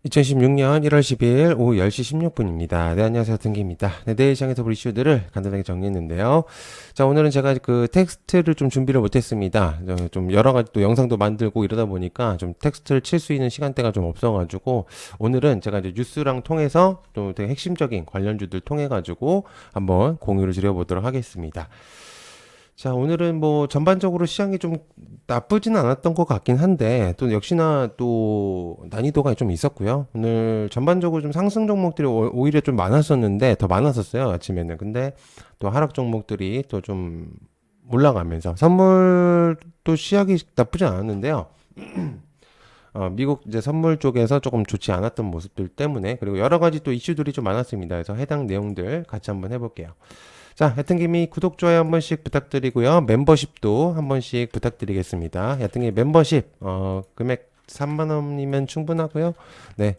2016년 1월 10일 오후 10시 16분입니다. 네, 안녕하세요. 등기입니다. 네, 내일 시장에서 볼 이슈들을 간단하게 정리했는데요. 자, 오늘은 제가 그 텍스트를 좀 준비를 못했습니다. 좀 여러 가지 또 영상도 만들고 이러다 보니까 좀 텍스트를 칠 수 있는 시간대가 좀 없어가지고 오늘은 제가 이제 뉴스랑 통해서 또 되게 핵심적인 관련주들 통해가지고 한번 공유를 드려보도록 하겠습니다. 자, 오늘은 뭐 전반적으로 시장이 좀 나쁘진 않았던 것 같긴 한데 또 역시나 또 난이도가 좀 있었고요. 오늘 전반적으로 좀 상승 종목들이 오히려 좀 많았었는데 더 많았었어요, 아침에는. 근데 또 하락 종목들이 또 좀 올라가면서 선물도 시작이 나쁘지 않았는데요. 미국 이제 선물 쪽에서 조금 좋지 않았던 모습들 때문에 그리고 여러 가지 또 이슈들이 좀 많았습니다. 그래서 해당 내용들 같이 한번 해볼게요. 자, 하여튼 김이 구독, 좋아요 한 번씩 부탁드리고요. 멤버십도 한 번씩 부탁드리겠습니다. 하여튼 김 멤버십, 금액 3만원이면 충분하고요. 네,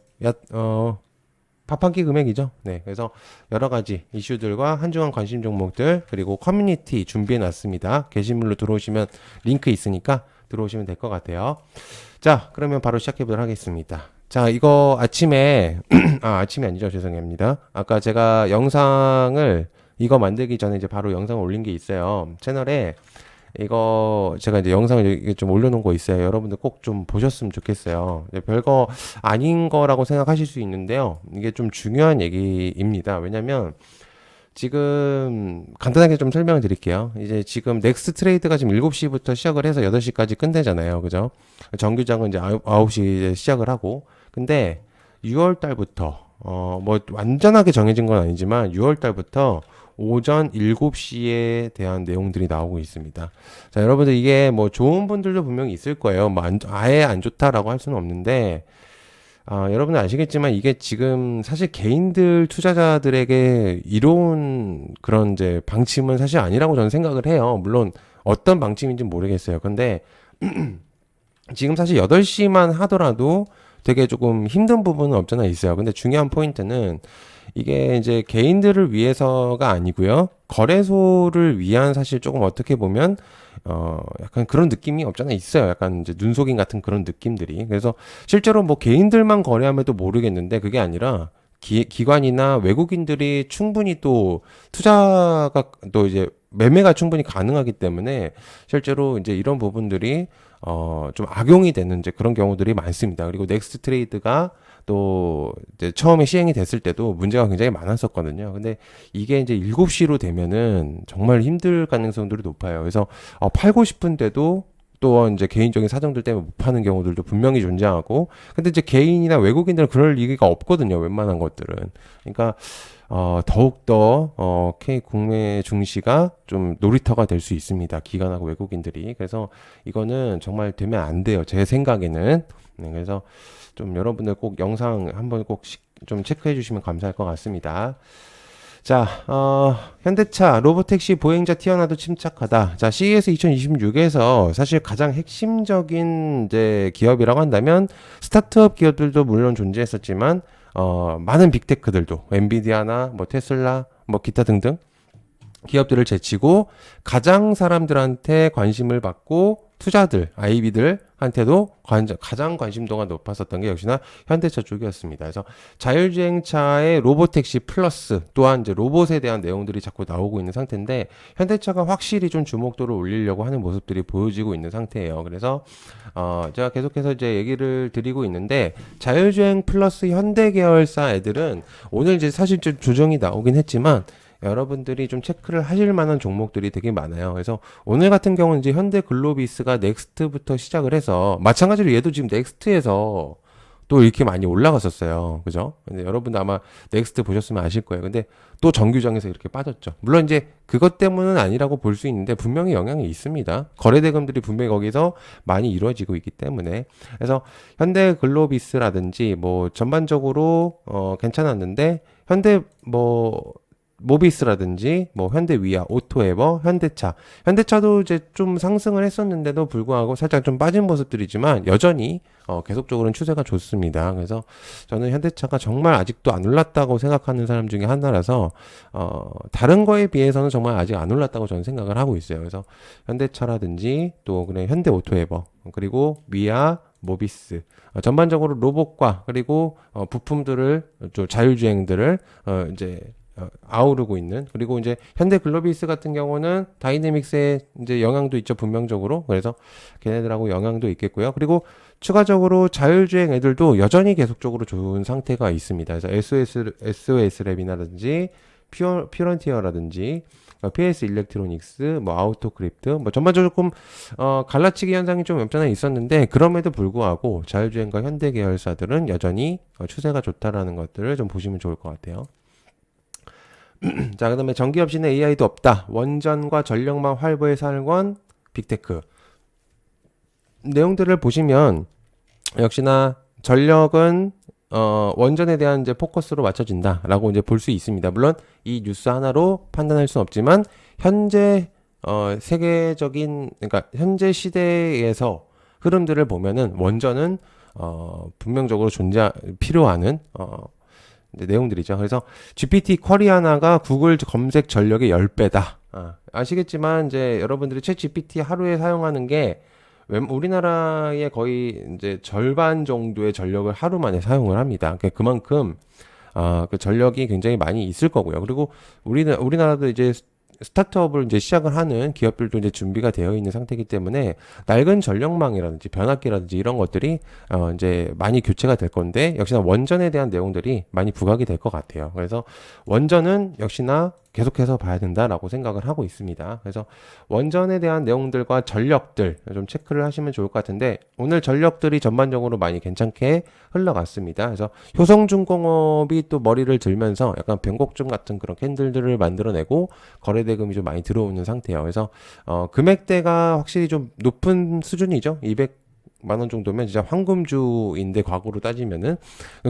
밥 한 끼 금액이죠. 네, 그래서 여러 가지 이슈들과 한중한 관심 종목들, 그리고 커뮤니티 준비해 놨습니다. 게시물로 들어오시면 링크 있으니까 들어오시면 될 것 같아요. 자, 그러면 바로 시작해 보도록 하겠습니다. 자, 이거 아침에, 아침이 아니죠. 죄송합니다. 아까 제가 영상을 이거 만들기 전에 이제 바로 영상을 올린 게 있어요. 채널에 이거 제가 이제 영상을 이렇게 좀 올려놓은 거 있어요. 여러분들 꼭 좀 보셨으면 좋겠어요. 별거 아닌 거라고 생각하실 수 있는데요. 이게 좀 중요한 얘기입니다. 왜냐면 지금 간단하게 좀 설명을 드릴게요. 이제 지금 넥스트 트레이드가 지금 7시부터 시작을 해서 8시까지 끝내잖아요. 그죠? 정규장은 이제 9시에 시작을 하고. 근데 6월 달부터 뭐 완전하게 정해진 건 아니지만 6월 달부터 오전 7시에 대한 내용들이 나오고 있습니다. 자, 여러분들 이게 뭐 좋은 분들도 분명히 있을 거예요. 뭐 아예 안 좋다라고 할 수는 없는데 여러분들 아시겠지만 이게 지금 사실 개인들 투자자들에게 이로운 그런 이제 방침은 사실 아니라고 저는 생각을 해요. 물론 어떤 방침인지는 모르겠어요. 근데 지금 사실 8시만 하더라도 되게 조금 힘든 부분은 없잖아 있어요. 근데 중요한 포인트는 이게 이제 개인들을 위해서가 아니고요. 거래소를 위한 사실 조금 어떻게 보면 약간 그런 느낌이 없잖아 있어요. 약간 이제 눈속임 같은 그런 느낌들이. 그래서 실제로 뭐 개인들만 거래함에도 모르겠는데 그게 아니라 기관이나 외국인들이 충분히 또 투자가 또 이제 매매가 충분히 가능하기 때문에 실제로 이제 이런 부분들이 좀 악용이 되는 이제 그런 경우들이 많습니다. 그리고 넥스트 트레이드가 또 이제 처음에 시행이 됐을 때도 문제가 굉장히 많았었거든요. 근데 이게 이제 7시로 되면은 정말 힘들 가능성들이 높아요. 그래서 팔고 싶은데도 또 이제 개인적인 사정들 때문에 못 파는 경우들도 분명히 존재하고 근데 이제 개인이나 외국인들은 그럴 리가 없거든요. 웬만한 것들은. 그러니까 더욱더 K 국내 증시가 좀 놀이터가 될 수 있습니다. 기관하고 외국인들이. 그래서 이거는 정말 되면 안 돼요. 제 생각에는. 네, 그래서 좀 여러분들 꼭 영상 한번 꼭 좀 체크해 주시면 감사할 것 같습니다. 자, 현대차 로보택시 보행자 튀어나와도 침착하다. 자, CES 2026에서 사실 가장 핵심적인 이제 기업이라고 한다면 스타트업 기업들도 물론 존재했었지만 많은 빅테크들도 엔비디아나 뭐 테슬라 뭐 기타 등등 기업들을 제치고 가장 사람들한테 관심을 받고 투자들, IB들한테도 가장 관심도가 높았었던 게 역시나 현대차 쪽이었습니다. 그래서 자율주행차의 로보택시 플러스 또한 이제 로봇에 대한 내용들이 자꾸 나오고 있는 상태인데 현대차가 확실히 좀 주목도를 올리려고 하는 모습들이 보여지고 있는 상태예요. 그래서 제가 계속해서 이제 얘기를 드리고 있는데 자율주행 플러스 현대 계열사 애들은 오늘 이제 사실 좀 조정이 나오긴 했지만 여러분들이 좀 체크를 하실 만한 종목들이 되게 많아요. 그래서 오늘 같은 경우는 이제 현대 글로비스가 넥스트부터 시작을 해서 마찬가지로 얘도 지금 넥스트에서 또 이렇게 많이 올라갔었어요. 그죠? 근데 여러분도 아마 넥스트 보셨으면 아실 거예요. 근데 또 정규장에서 이렇게 빠졌죠. 물론 이제 그것 때문은 아니라고 볼 수 있는데 분명히 영향이 있습니다. 거래대금들이 분명히 거기서 많이 이루어지고 있기 때문에. 그래서 현대 글로비스라든지 뭐 전반적으로 괜찮았는데 현대 뭐 모비스라든지 뭐 현대위아, 오토에버, 현대차도 이제 좀 상승을 했었는데도 불구하고 살짝 좀 빠진 모습들이지만 여전히 계속적으로는 추세가 좋습니다. 그래서 저는 현대차가 정말 아직도 안 올랐다고 생각하는 사람 중에 하나라서 다른 거에 비해서는 정말 아직 안 올랐다고 저는 생각을 하고 있어요. 그래서 현대차라든지 또 그냥 현대오토에버 그리고 위아 모비스, 전반적으로 로봇과 그리고 부품들을 좀 자율주행들을 이제 아우르고 있는, 그리고 이제 현대 글로비스 같은 경우는 다이내믹스의 이제 영향도 있죠, 분명적으로. 그래서 걔네들하고 영향도 있겠고요. 그리고 추가적으로 자율주행 애들도 여전히 계속적으로 좋은 상태가 있습니다. 그래서 SOS 랩이라든지 퓨런티어라든지 PS 일렉트로닉스, 뭐 아우토크립트, 뭐 전반적으로 조금 갈라치기 현상이 좀 없잖아 있었는데, 그럼에도 불구하고 자율주행과 현대 계열사들은 여전히 추세가 좋다라는 것들을 좀 보시면 좋을 것 같아요. 자, 그다음에 전기 없이는 AI도 없다. 원전과 전력망 활보의 살건 빅테크. 내용들을 보시면 역시나 전력은 원전에 대한 이제 포커스로 맞춰진다라고 이제 볼 수 있습니다. 물론 이 뉴스 하나로 판단할 수는 없지만 현재 세계적인, 그러니까 현재 시대에서 흐름들을 보면은 원전은 분명적으로 필요하는 내용들이죠. 그래서 GPT 쿼리 하나가 구글 검색 전력의 10배다. 아시겠지만 이제 여러분들이 챗 GPT 하루에 사용하는 게 우리나라의 거의 이제 절반 정도의 전력을 하루 만에 사용을 합니다. 그만큼 그 전력이 굉장히 많이 있을 거고요. 그리고 우리나라도 이제 스타트업을 이제 시작을 하는 기업들도 이제 준비가 되어 있는 상태이기 때문에 낡은 전력망이라든지 변압기라든지 이런 것들이 이제 많이 교체가 될 건데, 역시나 원전에 대한 내용들이 많이 부각이 될 것 같아요. 그래서 원전은 역시나 계속해서 봐야 된다라고 생각을 하고 있습니다. 그래서 원전에 대한 내용들과 전력들 좀 체크를 하시면 좋을 것 같은데, 오늘 전력들이 전반적으로 많이 괜찮게 흘러갔습니다. 그래서 효성중공업이 또 머리를 들면서 약간 변곡점 같은 그런 캔들들을 만들어내고 거래대금이 좀 많이 들어오는 상태예요. 그래서 금액대가 확실히 좀 높은 수준이죠. 200만 원 정도면 진짜 황금주인데, 과거로 따지면은.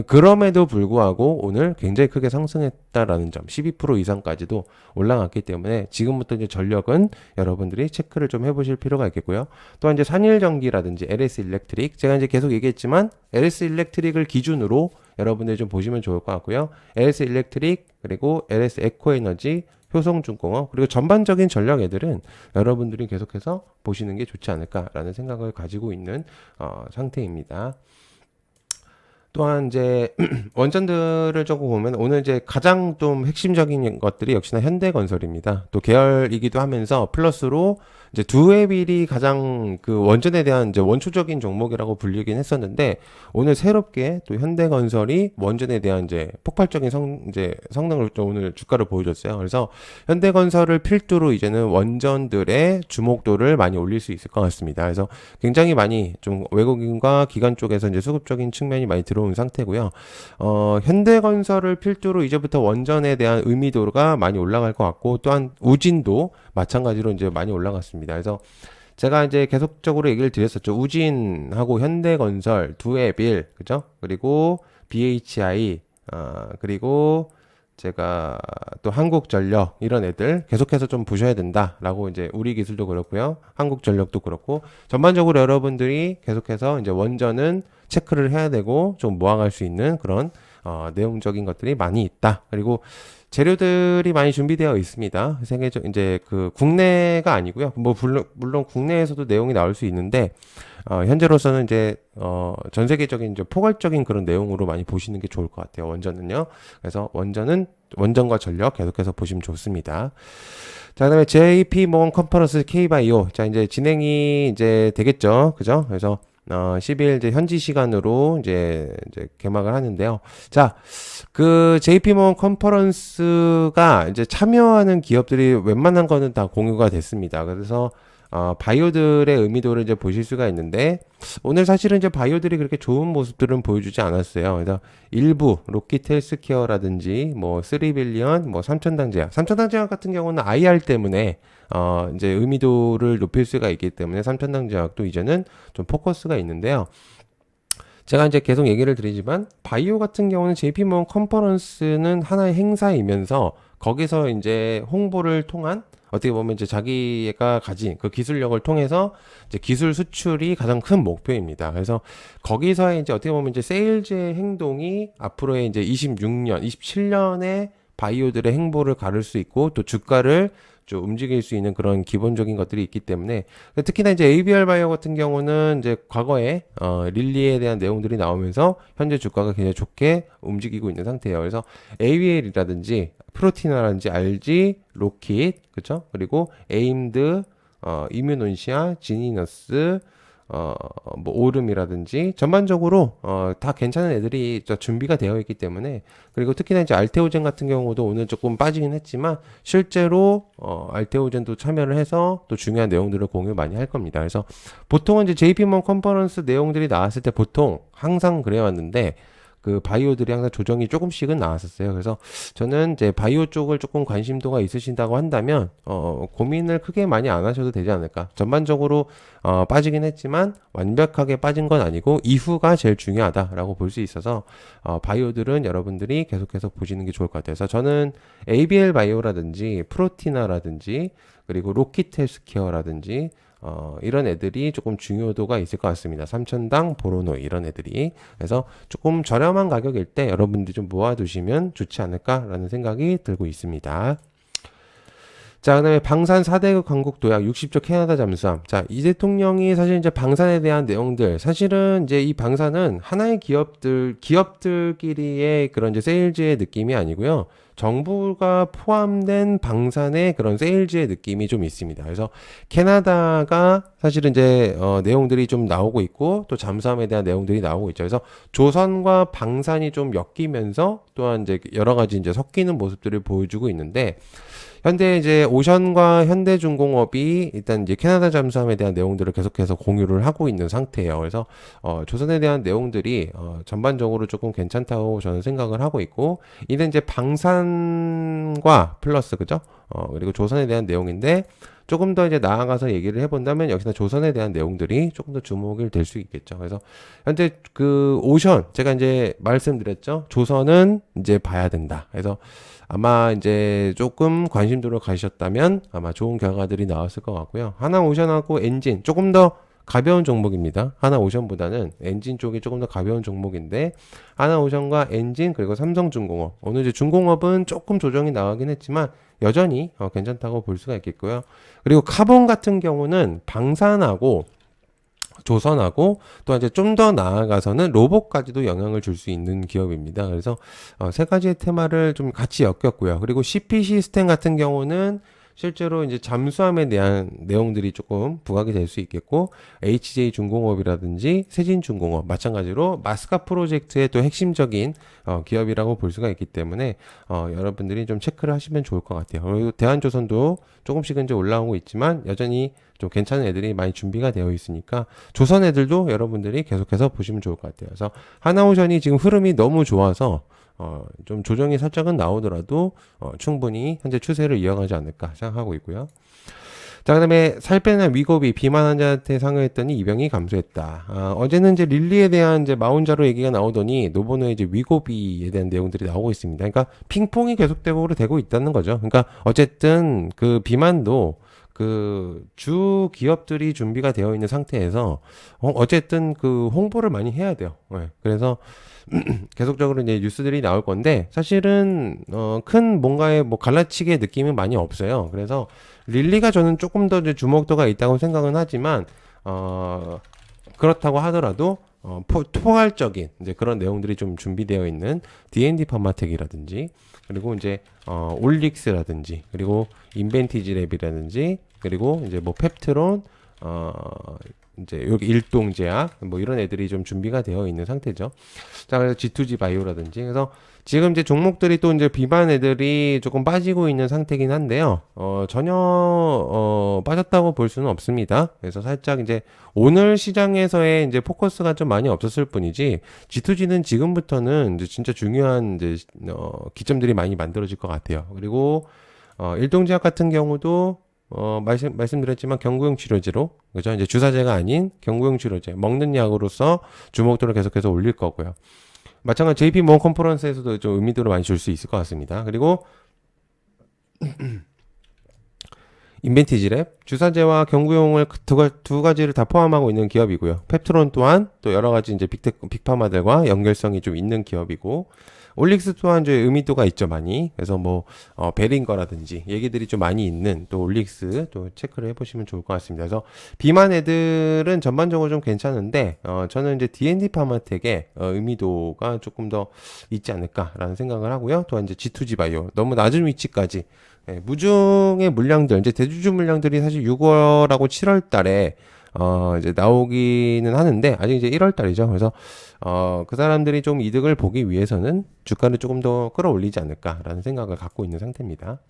그럼에도 불구하고 오늘 굉장히 크게 상승했다라는 점, 12% 이상까지도 올라갔기 때문에 지금부터 이제 전력은 여러분들이 체크를 좀 해보실 필요가 있겠고요. 또한 이제 산일전기라든지 LS 일렉트릭, 제가 이제 계속 얘기했지만 LS 일렉트릭을 기준으로 여러분들이 좀 보시면 좋을 것 같고요. LS 일렉트릭, 그리고 LS 에코에너지, 효성중공업, 그리고 전반적인 전력 애들은 여러분들이 계속해서 보시는 게 좋지 않을까라는 생각을 가지고 있는 상태입니다. 또한 이제 원전들을 조금 보면 오늘 이제 가장 좀 핵심적인 것들이 역시나 현대건설입니다. 또 계열이기도 하면서 플러스로 이제 두웨빌이 가장 그 원전에 대한 이제 원초적인 종목이라고 불리긴 했었는데, 오늘 새롭게 또 현대건설이 원전에 대한 이제 폭발적인 성능을 또 오늘 주가를 보여줬어요. 그래서 현대건설을 필두로 이제는 원전들의 주목도를 많이 올릴 수 있을 것 같습니다. 그래서 굉장히 많이 좀 외국인과 기관 쪽에서 이제 수급적인 측면이 많이 들어온 상태고요. 현대건설을 필두로 이제부터 원전에 대한 의미도가 많이 올라갈 것 같고, 또한 우진도 마찬가지로 이제 많이 올라갔습니다. 그래서 제가 이제 계속적으로 얘기를 드렸었죠. 우진하고 현대건설, 두에빌, 그죠? 그리고 BHI, 그리고 제가 또 한국전력, 이런 애들 계속해서 좀 보셔야 된다라고, 이제 우리기술도 그렇고요, 한국전력도 그렇고, 전반적으로 여러분들이 계속해서 이제 원전은 체크를 해야 되고 좀 모아갈 수 있는 그런 내용적인 것들이 많이 있다. 그리고 재료들이 많이 준비되어 있습니다. 세계적 이제 그 국내가 아니고요. 뭐 물론 국내에서도 내용이 나올 수 있는데, 현재로서는 이제 전 세계적인 이제 포괄적인 그런 내용으로 많이 보시는 게 좋을 것 같아요. 원전은요. 그래서 원전과 전력 계속해서 보시면 좋습니다. 자, 그다음에 JP 모건 컨퍼런스 K바이오, 자 이제 진행이 이제 되겠죠, 그죠? 그래서 12일 이제 현지 시간으로 이제 개막을 하는데요. 자, 그 JP모건 컨퍼런스가 이제 참여하는 기업들이 웬만한 거는 다 공유가 됐습니다. 그래서 바이오들의 의미도를 이제 보실 수가 있는데, 오늘 사실은 이제 바이오들이 그렇게 좋은 모습들은 보여주지 않았어요. 그래서 일부 로키트 헬스케어라든지 뭐 3빌리언, 뭐 삼천당제약 같은 경우는 IR 때문에 이제 의미도를 높일 수가 있기 때문에 삼천당제약도 이제는 좀 포커스가 있는데요. 제가 이제 계속 얘기를 드리지만, 바이오 같은 경우는 JP모건 컨퍼런스는 하나의 행사이면서 거기서 이제 홍보를 통한, 어떻게 보면 이제 자기가 가진 그 기술력을 통해서 이제 기술 수출이 가장 큰 목표입니다. 그래서 거기서의 이제 어떻게 보면 이제 세일즈의 행동이 앞으로의 이제 26년, 27년의 바이오들의 행보를 가를 수 있고, 또 주가를 좀 움직일 수 있는 그런 기본적인 것들이 있기 때문에 특히나 이제 ABR 바이오 같은 경우는 이제 과거에 릴리에 대한 내용들이 나오면서 현재 주가가 굉장히 좋게 움직이고 있는 상태예요. 그래서 ABL이라든지 프로티나라든지 RG, 로킷, 그렇죠? 그리고 에임드, 이뮤논시아, 지니너스, 뭐 오름이라든지 전반적으로 다 괜찮은 애들이 준비가 되어 있기 때문에, 그리고 특히나 이제 알테오젠 같은 경우도 오늘 조금 빠지긴 했지만 실제로 알테오젠도 참여를 해서 또 중요한 내용들을 공유 많이 할 겁니다. 그래서 보통은 이제 JP모건 컨퍼런스 내용들이 나왔을 때 보통 항상 그래 왔는데 그 바이오들이 항상 조정이 조금씩은 나왔었어요. 그래서 저는 이제 바이오 쪽을 조금 관심도가 있으신다고 한다면 고민을 크게 많이 안 하셔도 되지 않을까. 전반적으로 빠지긴 했지만 완벽하게 빠진 건 아니고 이후가 제일 중요하다라고 볼 수 있어서 바이오들은 여러분들이 계속해서 보시는 게 좋을 것 같아요. 그래서 저는 ABL 바이오라든지 프로티나라든지 그리고 로킷 헬스케어라든지 이런 애들이 조금 중요도가 있을 것 같습니다. 3천당 보로노 이런 애들이. 그래서 조금 저렴한 가격일 때 여러분들이 좀 모아두시면 좋지 않을까라는 생각이 들고 있습니다. 자, 그 다음에 방산 4대국 강국 도약 60조 캐나다 잠수함. 자, 이 대통령이 사실 이제 방산에 대한 내용들, 사실은 이제 이 방산은 하나의 기업들끼리의 그런 이제 세일즈의 느낌이 아니고요. 정부가 포함된 방산의 그런 세일즈의 느낌이 좀 있습니다. 그래서 캐나다가 사실은 이제 내용들이 좀 나오고 있고 또 잠수함에 대한 내용들이 나오고 있죠. 그래서 조선과 방산이 좀 엮이면서 또한 이제 여러 가지 이제 섞이는 모습들을 보여주고 있는데, 현재 이제 오션과 현대중공업이 일단 이제 캐나다 잠수함에 대한 내용들을 계속해서 공유를 하고 있는 상태예요. 그래서 조선에 대한 내용들이 전반적으로 조금 괜찮다고 저는 생각을 하고 있고, 이는 이제 방산과 플러스 그죠? 그리고 조선에 대한 내용인데 조금 더 이제 나아가서 얘기를 해본다면 역시나 조선에 대한 내용들이 조금 더 주목이 될 수 있겠죠. 그래서 현재 그 오션 제가 이제 말씀드렸죠. 조선은 이제 봐야 된다. 그래서 아마 이제 조금 관심도를 가지셨다면 아마 좋은 결과들이 나왔을 것 같고요. 하나오션하고 엔진 조금 더 가벼운 종목입니다. 하나오션보다는 엔진 쪽이 조금 더 가벼운 종목인데, 하나오션과 엔진 그리고 삼성중공업, 오늘 이제 중공업은 조금 조정이 나가긴 했지만 여전히 괜찮다고 볼 수가 있겠고요. 그리고 카본 같은 경우는 방산하고 조선하고 또 이제 좀 더 나아가서는 로봇까지도 영향을 줄 수 있는 기업입니다. 그래서 세 가지의 테마를 좀 같이 엮였고요. 그리고 CP 시스템 같은 경우는 실제로 이제 잠수함에 대한 내용들이 조금 부각이 될 수 있겠고, HJ 중공업이라든지 세진중공업 마찬가지로 마스카 프로젝트의 또 핵심적인 기업이라고 볼 수가 있기 때문에 여러분들이 좀 체크를 하시면 좋을 것 같아요. 그리고 대한조선도 조금씩은 이제 올라오고 있지만 여전히 좀 괜찮은 애들이 많이 준비가 되어 있으니까 조선 애들도 여러분들이 계속해서 보시면 좋을 것 같아요. 그래서 하나오션이 지금 흐름이 너무 좋아서 좀 조정이 살짝은 나오더라도 충분히 현재 추세를 이어가지 않을까 생각하고 있고요. 자, 그 다음에 살 빼는 위고비 비만 환자한테 상여했더니 입영이 감소했다. 어제는 이제 릴리에 대한 이제 마운자로 얘기가 나오더니 노보노의 이제 위고비에 대한 내용들이 나오고 있습니다. 그러니까 핑퐁이 계속되고 되고 있다는 거죠. 그러니까 어쨌든 그 비만도 그 주 기업들이 준비가 되어 있는 상태에서 어쨌든 그 홍보를 많이 해야 돼요. 네. 그래서 계속적으로 이제 뉴스들이 나올 건데 사실은 큰 뭔가의 뭐 갈라치기의 느낌은 많이 없어요. 그래서 릴리가 저는 조금 더 이제 주목도가 있다고 생각은 하지만 그렇다고 하더라도 포괄적인 이제 그런 내용들이 좀 준비되어 있는 D&D 파마텍이라든지 그리고 이제 올릭스라든지 그리고 인벤티지랩이라든지 그리고 이제 뭐 펩트론 이제 여기 일동제약 뭐 이런 애들이 좀 준비가 되어 있는 상태죠. 자, 그래서 G2G 바이오라든지 그래서 지금 이제 종목들이 또 이제 비만 애들이 조금 빠지고 있는 상태긴 한데요. 전혀 빠졌다고 볼 수는 없습니다. 그래서 살짝 이제 오늘 시장에서의 이제 포커스가 좀 많이 없었을 뿐이지 G2G는 지금부터는 이제 진짜 중요한 이제 기점들이 많이 만들어질 것 같아요. 그리고 일동제약 같은 경우도 말씀드렸지만 경구용 치료제로, 그죠? 이제 주사제가 아닌 경구용 치료제, 먹는 약으로서 주목도를 계속해서 올릴 거고요. 마찬가지 JP 모건 컨퍼런스에서도 좀 의미도를 많이 줄 수 있을 것 같습니다. 그리고 인벤티지랩, 주사제와 경구용을 두 가지를 다 포함하고 있는 기업이고요. 펩트론 또한 또 여러 가지 이제 빅파마들과 연결성이 좀 있는 기업이고, 올릭스 또한 이제 의미도가 있죠, 많이. 그래서 뭐, 베링거라든지 얘기들이 좀 많이 있는 또 올릭스 또 체크를 해보시면 좋을 것 같습니다. 그래서 비만 애들은 전반적으로 좀 괜찮은데, 저는 이제 D&D 파마텍의 의미도가 조금 더 있지 않을까라는 생각을 하고요. 또 이제 G2G 바이오. 너무 낮은 위치까지. 예, 무중의 물량들, 이제 대주주 물량들이 사실 6월하고 7월 달에 이제 나오기는 하는데, 아직 이제 1월 달이죠. 그래서, 그 사람들이 좀 이득을 보기 위해서는 주가를 조금 더 끌어올리지 않을까라는 생각을 갖고 있는 상태입니다.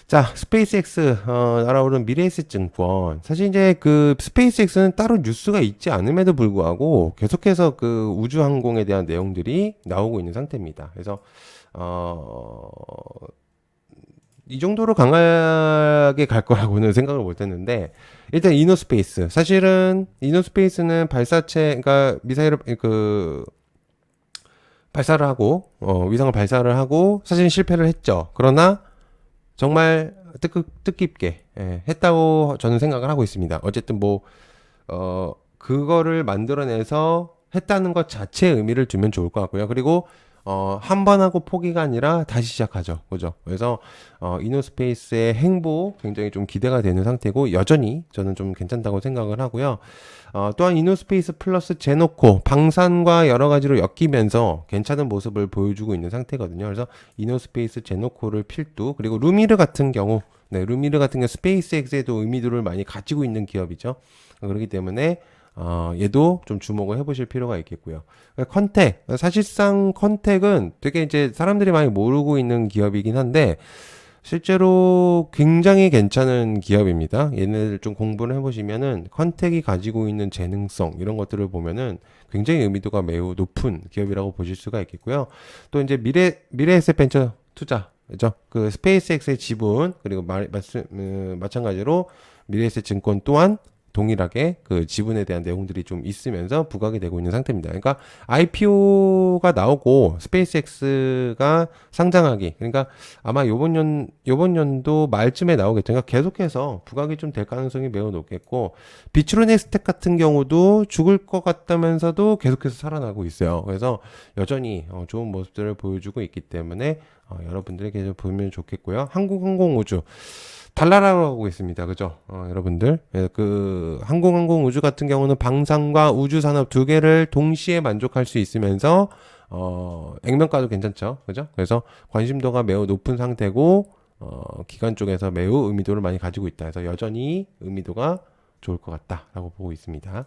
자, 스페이스X, 날아오른 미래에셋 증권. 사실 이제 그 스페이스X는 따로 뉴스가 있지 않음에도 불구하고 계속해서 그 우주항공에 대한 내용들이 나오고 있는 상태입니다. 그래서, 이 정도로 강하게 갈 거라고는 생각을 못 했는데, 일단 이노스페이스. 사실은 이노스페이스는 발사체, 그러니까 미사일을, 발사를 하고, 위성을 발사를 하고, 사실은 실패를 했죠. 그러나, 정말 뜻깊게, 했다고 저는 생각을 하고 있습니다. 어쨌든 뭐, 그거를 만들어내서 했다는 것 자체의 의미를 두면 좋을 것 같고요. 그리고 한 번 하고 포기가 아니라 다시 시작하죠. 그죠? 그래서, 이노스페이스의 행보 굉장히 좀 기대가 되는 상태고, 여전히 저는 좀 괜찮다고 생각을 하고요. 또한 이노스페이스 플러스 제노코, 방산과 여러 가지로 엮이면서 괜찮은 모습을 보여주고 있는 상태거든요. 그래서 이노스페이스 제노코를 필두, 그리고 루미르 같은 경우, 네, 루미르 같은 경우 스페이스X에도 의미도를 많이 가지고 있는 기업이죠. 그렇기 때문에, 얘도 좀 주목을 해보실 필요가 있겠고요. 컨택. 사실상 컨택은 되게 이제 사람들이 많이 모르고 있는 기업이긴 한데, 실제로 굉장히 괜찮은 기업입니다. 얘네들 좀 공부를 해보시면은 컨택이 가지고 있는 재능성, 이런 것들을 보면은 굉장히 의미도가 매우 높은 기업이라고 보실 수가 있겠고요. 또 이제 미래에셋 벤처 투자, 그죠? 그 스페이스X의 지분, 그리고 마찬가지로 미래에셋 증권 또한 동일하게 그 지분에 대한 내용들이 좀 있으면서 부각이 되고 있는 상태입니다. 그러니까 IPO가 나오고 스페이스X가 상장하기, 그러니까 아마 요번 연도 말쯤에 나오겠죠. 그러니까 계속해서 부각이 좀 될 가능성이 매우 높겠고, 비추로넥스텍 같은 경우도 죽을 것 같다면서도 계속해서 살아나고 있어요. 그래서 여전히 좋은 모습들을 보여주고 있기 때문에 여러분들에게 좀 보면 좋겠고요. 한국항공우주 달나라로 하고 있습니다. 그죠? 여러분들. 그, 항공우주 같은 경우는 방산과 우주산업 두 개를 동시에 만족할 수 있으면서, 액면가도 괜찮죠. 그죠? 그래서 관심도가 매우 높은 상태고, 기관 쪽에서 매우 의미도를 많이 가지고 있다. 그래서 여전히 의미도가 좋을 것 같다라고 보고 있습니다.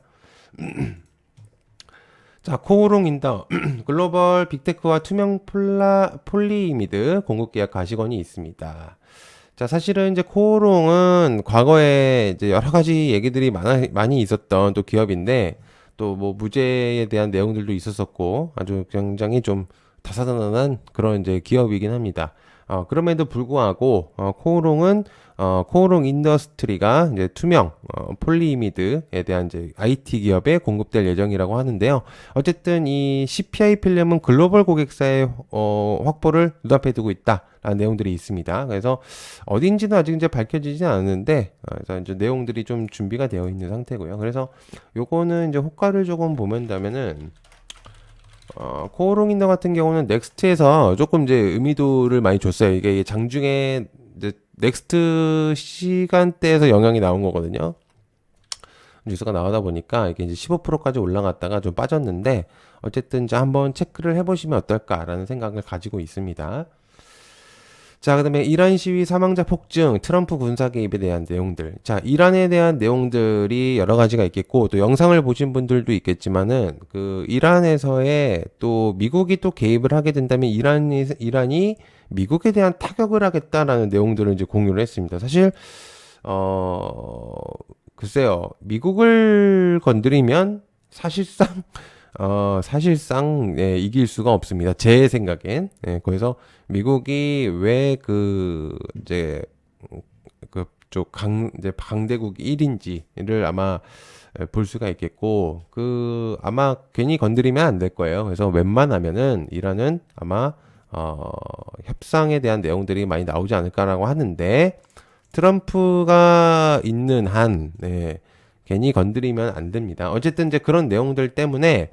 자, 코오롱 인더 글로벌 빅테크와 투명 폴리이미드 공급 계약 가시권이 있습니다. 자, 사실은 이제 코오롱은 과거에 이제 여러 가지 얘기들이 많이 있었던 또 기업인데, 또 뭐 무죄에 대한 내용들도 있었었고, 아주 굉장히 좀 다사다난한 그런 이제 기업이긴 합니다. 그럼에도 불구하고, 코오롱 인더스트리가 이제 투명, 폴리이미드에 대한 이제 IT 기업에 공급될 예정이라고 하는데요. 어쨌든 이 CPI 필름은 글로벌 고객사의, 확보를 눈앞에 두고 있다라는 내용들이 있습니다. 그래서 어딘지는 아직 이제 밝혀지지 않았는데, 그래서 이제 내용들이 좀 준비가 되어 있는 상태고요. 그래서 요거는 이제 호가를 조금 보면다면은, 코오롱 인더 같은 경우는 넥스트에서 조금 이제 의미도를 많이 줬어요. 이게 장중에 이제 넥스트 시간대에서 영향이 나온 거거든요. 뉴스가 나오다 보니까 이게 이제 15%까지 올라갔다가 좀 빠졌는데, 어쨌든 이제 한번 체크를 해보시면 어떨까라는 생각을 가지고 있습니다. 자, 그 다음에 이란 시위 사망자 폭증, 트럼프 군사 개입에 대한 내용들. 자, 이란에 대한 내용들이 여러 가지가 있겠고, 또 영상을 보신 분들도 있겠지만은, 그, 이란에서의 또 미국이 또 개입을 하게 된다면 이란이 미국에 대한 타격을 하겠다라는 내용들을 이제 공유를 했습니다. 사실, 글쎄요, 미국을 건드리면 사실상, 네, 이길 수가 없습니다. 제 생각엔. 네, 그래서 미국이 왜 이제, 이제 강대국 1인지를 아마 볼 수가 있겠고, 아마 괜히 건드리면 안 될 거예요. 그래서 웬만하면은 이란은 아마, 협상에 대한 내용들이 많이 나오지 않을까라고 하는데, 트럼프가 있는 한, 네, 괜히 건드리면 안 됩니다. 어쨌든 이제 그런 내용들 때문에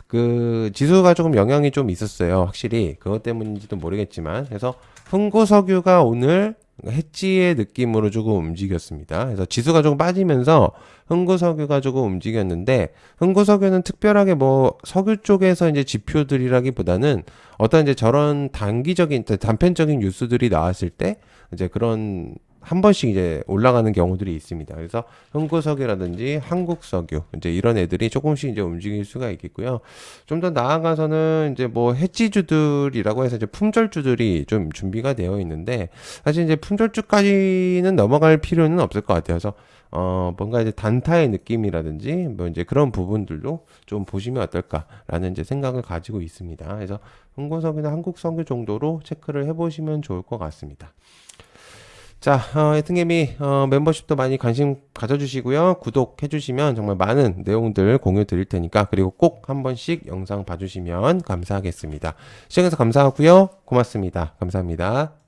그 지수가 조금 영향이 좀 있었어요. 확실히 그것 때문인지도 모르겠지만 그래서 흥구석유가 오늘 해지의 느낌으로 조금 움직였습니다. 그래서 지수가 조금 빠지면서 흥구석유가 조금 움직였는데 흥구석유는 특별하게 뭐 석유 쪽에서 이제 지표들이라기보다는 어떤 이제 저런 단기적인 단편적인 뉴스들이 나왔을 때 이제 그런 한 번씩 이제 올라가는 경우들이 있습니다. 그래서 흥구석유라든지 한국석유 이제 이런 애들이 조금씩 이제 움직일 수가 있겠고요. 좀 더 나아가서는 이제 뭐 해지주들이라고 해서 이제 품절주들이 좀 준비가 되어 있는데 사실 이제 품절주까지는 넘어갈 필요는 없을 것 같아요. 그래서 뭔가 이제 단타의 느낌이라든지 뭐 이제 그런 부분들도 좀 보시면 어떨까라는 이제 생각을 가지고 있습니다. 그래서 흥구석유나 한국석유 정도로 체크를 해보시면 좋을 것 같습니다. 자, 애팅개미 멤버십도 많이 관심 가져주시고요. 구독해주시면 정말 많은 내용들 공유 드릴 테니까 그리고 꼭 한 번씩 영상 봐주시면 감사하겠습니다. 시청해서 감사하고요. 고맙습니다. 감사합니다.